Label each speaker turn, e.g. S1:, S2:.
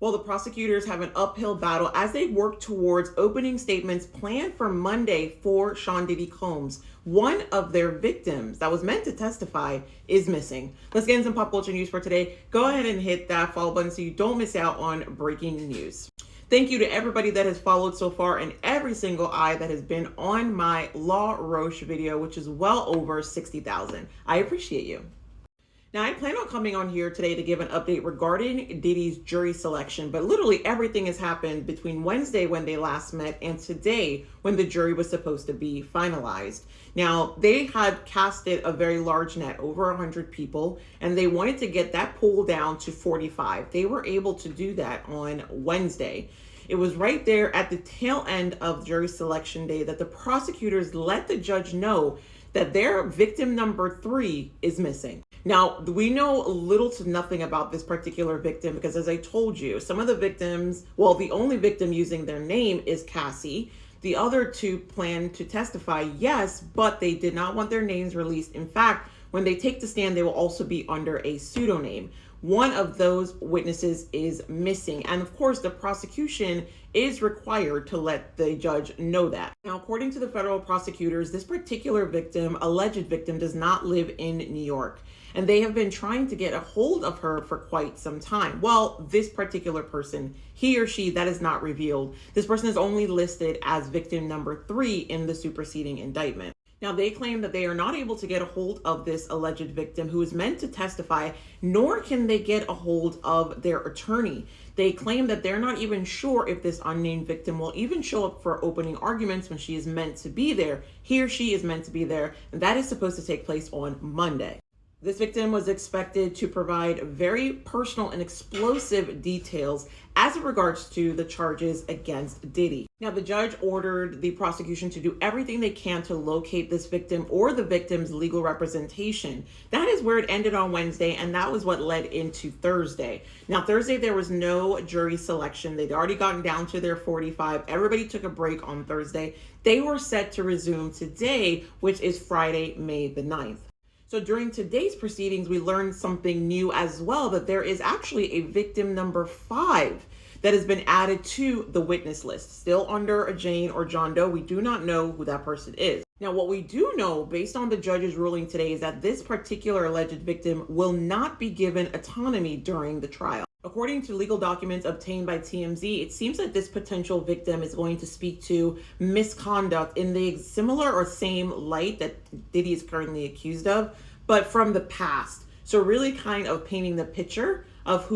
S1: Well, the prosecutors have an uphill battle as they work towards opening statements planned for Monday for Sean Diddy Combs. One of their victims that was meant to testify is missing. Let's get into some pop culture news for today. Go ahead and hit that follow button so you don't miss out on breaking news. Thank you to everybody that has followed so far and every single eye that has been on my La Roche video, which is well over 60,000. I appreciate you. Now, I plan on coming on here today to give an update regarding Diddy's jury selection, but literally everything has happened between Wednesday when they last met and today when the jury was supposed to be finalized. Now, they had casted a very large net, over 100 people, and they wanted to get that pool down to 45. They were able to do that on Wednesday. It was right there at the tail end of jury selection day that the prosecutors let the judge know that their victim number 3 is missing. Now, we know little to nothing about this particular victim because, as I told you, some of the victims, well, the only victim using their name is Cassie. The other two plan to testify, yes, but they did not want their names released. In fact, when they take the stand, they will also be under a pseudonym. One of those witnesses is missing. And of course, the prosecution is required to let the judge know that. Now, according to the federal prosecutors, this particular victim, alleged victim, does not live in New York. And they have been trying to get a hold of her for quite some time. Well, this particular person, he or she, that is not revealed. This person is only listed as victim number 3 in the superseding indictment. Now, they claim that they are not able to get a hold of this alleged victim who is meant to testify, nor can they get a hold of their attorney. They claim that they're not even sure if this unnamed victim will even show up for opening arguments when she is meant to be there. He or she is meant to be there, and that is supposed to take place on Monday. This victim was expected to provide very personal and explosive details as it regards to the charges against Diddy. Now, the judge ordered the prosecution to do everything they can to locate this victim or the victim's legal representation. That is where it ended on Wednesday, and that was what led into Thursday. Now, Thursday, there was no jury selection. They'd already gotten down to their 45. Everybody took a break on Thursday. They were set to resume today, which is Friday, May the 9th. So during today's proceedings, we learned something new as well, that there is actually a victim number 5 that has been added to the witness list, still under a Jane or John Doe. We do not know who that person is. Now, what we do know based on the judge's ruling today is that this particular alleged victim will not be given autonomy during the trial. According to legal documents obtained by TMZ, it seems that this potential victim is going to speak to misconduct in the similar or same light that Diddy is currently accused of, but from the past. So really kind of painting the picture of who